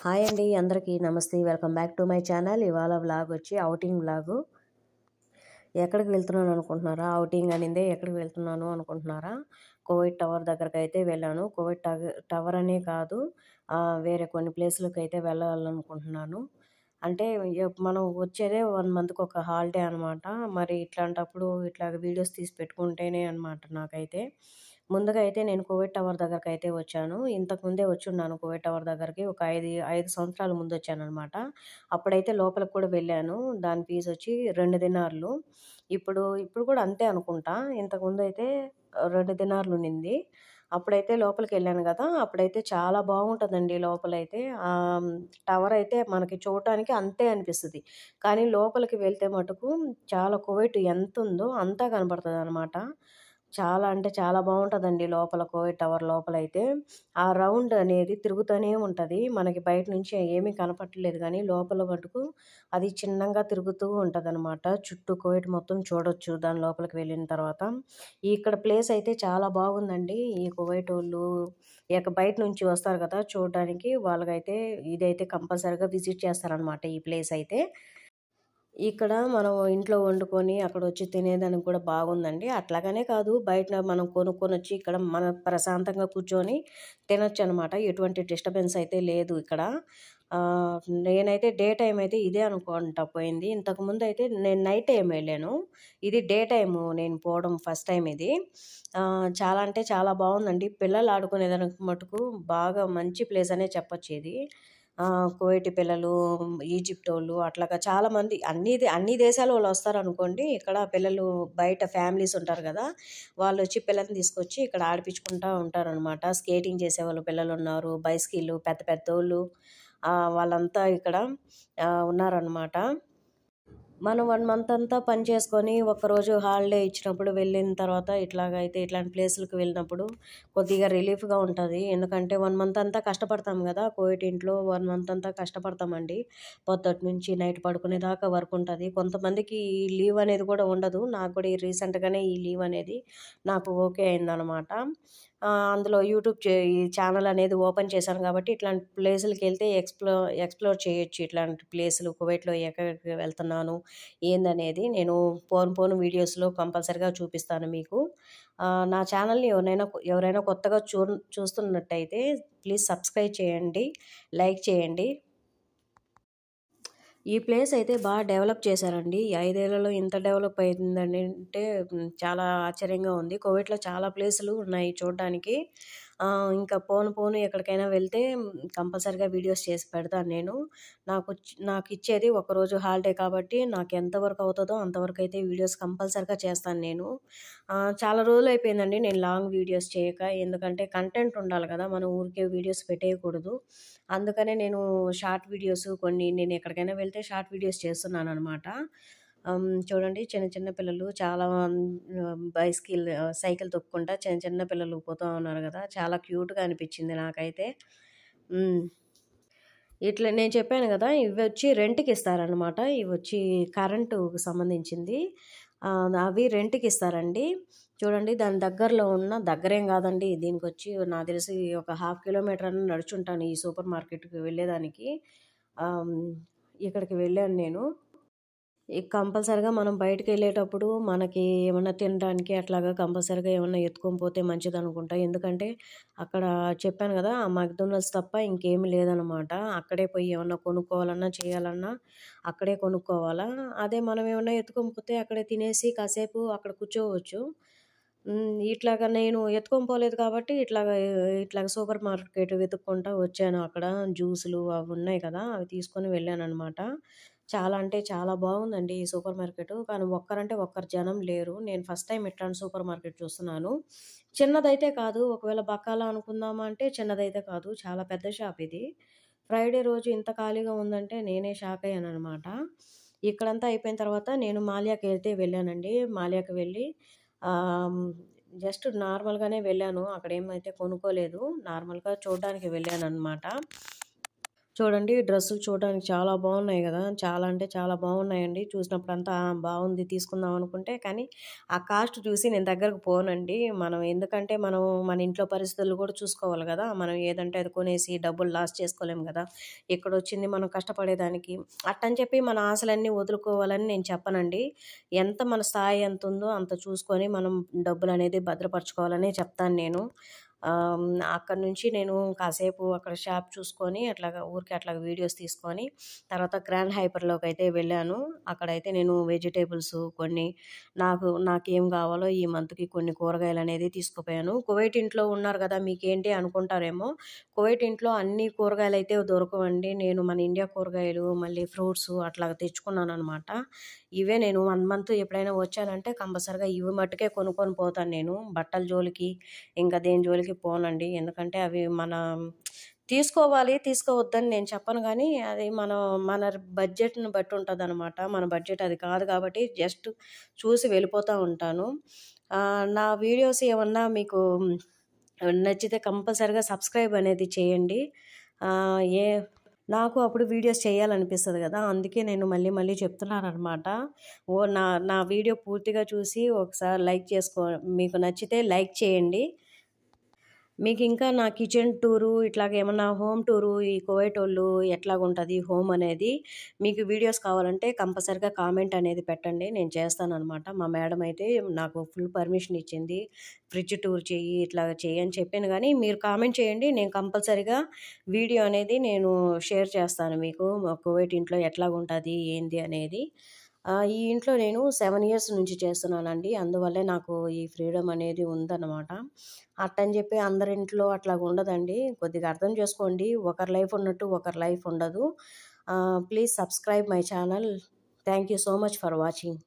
Hi అండి, అందరికీ నమస్తే. Welcome back to my channel. ఇవాళ వ్లాగ్ వచ్చి ఔటింగ్ వ్లాగు. ఎక్కడికి వెళ్తున్నాను అనుకుంటున్నారా? ఔటింగ్ అనిందే ఎక్కడికి వెళ్తున్నాను అనుకుంటున్నారా? కోవిడ్ టవర్ దగ్గరకు అయితే వెళ్ళాను. కోవిడ్ టవర్ అనే కాదు, వేరే కొన్ని ప్లేసులకు అయితే వెళ్ళాలనుకుంటున్నాను. అంటే మనం వచ్చేదే 1 మంత్కి ఒక హాలిడే అనమాట. మరి ఇట్లాంటప్పుడు ఇట్లా వీడియోస్ తీసి పెట్టుకుంటేనే అనమాట నాకైతే. ముందుగా అయితే నేను కోవిడ్ టవర్ దగ్గరికి అయితే వచ్చాను. ఇంతకుముందే వచ్చున్నాను కోవిడ్ టవర్ దగ్గరికి. ఒక 5 సంవత్సరాల ముందు వచ్చాననమాట. అప్పుడైతే లోపలికి కూడా వెళ్ళాను. దాని ఫీజు వచ్చి 2 దినార్లు. ఇప్పుడు కూడా అంతే అనుకుంటా. ఇంతకుముందు అయితే 2 దినార్లు ఉన్నింది. అప్పుడైతే లోపలికెళ్ళాను గదా! అప్పుడైతే చాలా బాగుంటదండి లోపలైతే. టవర్ అయితే మనకి చూడటానికి అంతే అనిపిస్తది. కానీ లోపలికి వెళ్తే మటుకు చాలా కువైట్ ఎంతుందో అంతా కనపడతదనమాట. చాలా అంటే చాలా బావుంటదండి లోపల కోవిడ్ టవర్ లోపలైతే. ఆ రౌండ్ అనేది తిరుగుతూనే ఉంటది. మనకి బయట నుంచి ఏమీ కనపడట్లేదు గానీ, లోపల మటుకు అది చిన్నంగా తిరుగుతూ ఉంటదనమాట. చుట్టూ కోవిడ్ మొత్తం చూడొచ్చు దాని లోపలికి వెళ్ళిన తర్వాత. ఇక్కడ ప్లేస్ అయితే చాలా బాగుందండి. ఈ కువైటోళ్ళు బయట నుంచి వస్తారు కదా చూడడానికి, వాళ్ళకైతే ఇదైతే కంపల్సరీగా విజిట్ చేస్తారనమాట ఈ ప్లేస్ అయితే. ఇక్కడ మనం ఇంట్లో వండుకొని అక్కడొచ్చి తినేదానికి కూడా బాగుందండి. అట్లాగనే కాదు, బయట మనం కొనుక్కొనొచ్చి ఇక్కడ మనం ప్రశాంతంగా కూర్చొని తినొచ్చనమాట. ఎటువంటి డిస్టర్బెన్స్ అయితే లేదు ఇక్కడ. నేనైతే డే టైమ్ అయితే ఇదే అనుకుంటా పోయింది. ఇంతకుముందయితే నేను నైట్ టైమ్ వెళ్ళాను. ఇది డే టైము నేను పోవడం ఫస్ట్ టైం ఇది. చాలా అంటే చాలా బాగుందండి. పిల్లలు ఆడుకునేదానికి మటుకు బాగా మంచి ప్లేస్ అనే చెప్పొచ్చు ఇది. కువైటీ పిల్లలు, ఈజిప్టోళ్ళు అట్లాగా చాలామంది అన్ని దేశాల వాళ్ళు వస్తారనుకోండి. ఇక్కడ పిల్లలు బయట ఫ్యామిలీస్ ఉంటారు కదా! వాళ్ళొచ్చి పిల్లల్ని తీసుకొచ్చి ఇక్కడ ఆడిపించుకుంటా ఉంటారనమాట. స్కేటింగ్ చేసేవాళ్ళు పిల్లలున్నారు. బైస్కిళ్ళు పెద్ద పెద్దోళ్ళు వాళ్ళంతా ఇక్కడ ఉన్నారనమాట. మనం 1 మంత్ అంతా పని చేసుకొని ఒక్కరోజు హాలిడే ఇచ్చినప్పుడు వెళ్ళిన తర్వాత ఇట్లాంటి ప్లేసులకు వెళ్ళినప్పుడు కొద్దిగా రిలీఫ్‌గా ఉంటది. ఎందుకంటే 1 మంత్ అంతా కష్టపడతాం గదా! కోవిడ్ ఇంట్లో 1 మంత్ అంతా కష్టపడతామండి. పొద్దుటి నుంచి నైట్ పడుకునేదాకా వర్క్ ఉంటది. కొంతమందికి ఈ లీవ్ అనేది కూడా ఉండదు. నాకు కూడా ఈ రీసెంట్‌గానే ఈ లీవ్ అనేది నాకు ఓకే అయిందనమాట. అందులో ఈ ఛానల్ అనేది ఓపెన్ చేశాను కాబట్టి ఇట్లాంటి ప్లేసులకెళ్తే ఎక్స్‌ప్లోర్ చేయొచ్చు. ఇట్లాంటి ప్లేసులు కువైట్‌లో ఎక్కడికి వెళ్తున్నాను ఏందనేది నేను పోను వీడియోస్‌లో కంపల్సరీగా చూపిస్తాను మీకు. నా ఛానల్‌ని ఎవరైనా కొత్తగా చూస్తున్నట్టయితే ప్లీజ్ సబ్స్క్రైబ్ చేయండి, లైక్ చేయండి. ఈ ప్లేస్ అయితే డెవలప్ చేశారండి. ఈ 5 ఏళ్లలో ఇంత డెవలప్ అయిందనంటే చాలా ఆశ్చర్యంగా ఉంది. కువైట్‌లో చాలా ప్లేసులు ఉన్నాయి చూడడానికి. ఇంకా పోను ఎక్కడికైనా వెళ్తే కంపల్సరీగా వీడియోస్ చేసి పెడతాను నేను. నాకిచ్చేది ఒకరోజు హాలిడే కాబట్టి నాకు ఎంతవరకు అవుతదో అంతవరకైతే వీడియోస్ కంపల్సరీగా చేస్తాను నేను. చాలా రోజులైపోయిందండి నేను లాంగ్ వీడియోస్ చేయక. ఎందుకంటే కంటెంట్ ఉండాలి కదా! మనం ఊరికే వీడియోస్ పెట్టేయకూడదు. అందుకనే నేను షార్ట్ వీడియోస్ నేను ఎక్కడికైనా వెళ్తే షార్ట్ వీడియోస్ చేస్తున్నాననమాట. చూడండి చిన్న చిన్న పిల్లలు చాలా సైకిల్ తొక్కుకుంటా చిన్న చిన్న పిల్లలు పోతా ఉన్నారు కదా! చాలా క్యూట్‌గా అనిపించింది నాకైతే. హ్మ్. ఇట్లా నేను చెప్పాను గదా! ఇవొచ్చి రెంట్‌కిస్తారనమాట. ఇవొచ్చి కరెంటుకి సంబంధించింది. అవి రెంట్‌కిస్తారండి. చూడండి దాని దగ్గరేం గాదండి. దీనికొచ్చి నాకు తెలిసి ఒక హాఫ్ కిలోమీటర్ అన్నా నడుచుంటాను ఈ సూపర్ మార్కెట్‌కి వెళ్ళేదానికి. ఆహ్, ఇక్కడికి వెళ్ళాను నేను. కంపల్సరీగా మనం బయటికెళ్ళేటప్పుడు మనకి ఏమన్నా తినడానికి అట్లాగా కంపల్సరీగా ఏమన్నా ఎత్తుకొని పోతే మంచిదనుకుంటా. ఎందుకంటే అక్కడ చెప్పాను గదా! ఆ మక్‌డొనాల్డ్స్ తప్ప ఇంకేమి లేదనమాట. అక్కడే పోయి ఏమన్నా కొనుక్కోవాలన్నా, చేయాలన్నా అక్కడే కొనుక్కోవాలా. అదే మనం ఏమన్నా ఎత్తుకొని పోతే అక్కడే తినేసి కాసేపు అక్కడ కూర్చోవచ్చు. ఇట్లాగా నేను ఎత్తుకొని పోలేదు కాబట్టి ఇట్లాగ సూపర్ మార్కెట్ వెతుక్కుంటా వచ్చాను. అక్కడ జ్యూసులు అవి ఉన్నాయి కదా! అవి తీసుకొని వెళ్ళాననమాట. చాలా అంటే చాలా బాగుందండి ఈ సూపర్ మార్కెటు. కానీ ఒక్కరు జనం లేరు. నేను ఫస్ట్ టైమ్ ఇట్లాంటి సూపర్ మార్కెట్ చూస్తున్నాను. చిన్నదైతే కాదు. ఒకవేళ బకాలా అనుకుందామా అంటే చిన్నదైతే కాదు. చాలా పెద్ద షాప్ ఇది. ఫ్రైడే రోజు ఇంత ఖాళీగా ఉందంటే నేనే షాక్ అయ్యాననమాట. ఇక్కడంతా అయిపోయిన తర్వాత నేను మాల్యాకైతే వెళ్ళానండి. మాల్యాకి వెళ్ళి ఆహ్, జస్ట్ నార్మల్‌గానే వెళ్ళాను. అక్కడేమైతే కొనుక్కోలేదు. నార్మల్‌గా చూడ్డానికి వెళ్ళాననమాట. చూడండి డ్రెస్సులు చూడడానికి చాలా బాగున్నాయి కదా! చాలా అంటే చాలా బాగున్నాయండి. చూసినప్పుడంతా బాగుంది తీసుకుందాం అనుకుంటే, కానీ ఆ కాస్ట్ చూసి నేను దగ్గరకు పోనండి. ఎందుకంటే మనం మన ఇంట్లో పరిస్థితులు కూడా చూసుకోవాలి కదా! మనం ఏదంటే అది కొనేసి డబ్బులు లాస్ చేసుకోలేము కదా! ఇక్కడొచ్చింది మనం కష్టపడేదానికి. అట్టని చెప్పి మన ఆశలన్నీ వదులుకోవాలని నేను చెప్పనండి. మన స్థాయి ఎంతుందో అంత చూసుకొని మనం డబ్బులనేది భద్రపరచుకోవాలనే చెప్తాను నేను. అక్కడి నుంచి నేను కాసేపు అక్కడ షాప్ చూసుకొని అట్లాగా ఊరికే అట్లాగా వీడియోస్ తీసుకొని తర్వాత గ్రాండ్ హైపర్‌లోకైతే వెళ్ళాను. అక్కడైతే నేను వెజిటబుల్స్ కొన్ని నాకేం కావాలో ఈ మంత్‌కి కొన్ని కూరగాయలనేది తీసుకుపోయాను. కువైట్ ఇంట్లో ఉన్నారు కదా! మీకేంటి అనుకుంటారేమో. కువైట్ ఇంట్లో అన్ని కూరగాయలైతే దొరకవండి. నేను మన ఇండియా కూరగాయలు, మళ్ళీ ఫ్రూట్స్ అట్లాగా తెచ్చుకున్నాననమాట. ఇవే నేను 1 మంత్ ఎప్పుడైనా వచ్చానంటే కంపల్సరీగా ఇవి మట్టుకే కొనుక్కొని పోతాను నేను. బట్టల జోలికి, ఇంకా దేని జోలికి పోనండి. ఎందుకంటే అవి తీసుకోవాలి, తీసుకోవద్దని నేను చెప్పను గానీ, అది మన బడ్జెట్‌ని బట్టి ఉంటదనమాట. మన బడ్జెట్ అది కాదు కాబట్టి జస్ట్ చూసి వెళ్ళిపోతా ఉంటాను. నా వీడియోస్ ఏమన్నా మీకు నచ్చితే కంపల్సరీగా సబ్స్క్రైబ్ అనేది చేయండి. ఆహ్, ఏ నాకు అప్పుడు వీడియోస్ చేయాలనిపిస్తది గదా! అందుకే నేను మళ్ళీ మళ్ళీ చెప్తున్నాననమాట. నా నా వీడియో పూర్తిగా చూసి ఒకసారి మీకు నచ్చితే లైక్ చేయండి. మీకింకా నా కిచెన్ టూరు ఇట్లాగేమన్నా హోమ్ టూరు ఈ కువైటోళ్ళు ఎట్లాగుంటది హోమ్ అనేది మీకు వీడియోస్ కావాలంటే కంపల్సరీగా కామెంట్ అనేది పెట్టండి. నేను చేస్తాననమాట. మా మేడమ్ అయితే నాకు ఫుల్ పర్మిషన్ ఇచ్చింది. ఫ్రిడ్జ్ టూర్ చెయ్యి, ఇట్లాగ చెయ్యి అని చెప్పాను గానీ, మీరు కామెంట్ చేయండి. నేను కంపల్సరీగా వీడియో అనేది నేను షేర్ చేస్తాను మీకు. మా కువైట్ ఇంట్లో ఎట్లాగుంటది, ఏంది అనేది. ఈ ఇంట్లో నేను 7 ఇయర్స్ నుంచి చేస్తున్నానండి. అందువల్లే నాకు ఈ ఫ్రీడమ్ అనేది ఉందన్నమాట. అట్టని చెప్పి అందరింట్లో అట్లాగుండదండి. కొద్దిగా అర్థం చేసుకోండి. ఒకరి లైఫ్ ఉన్నట్టు ఒకరి లైఫ్ ఉండదు. Please subscribe my channel. Thank you so much for watching.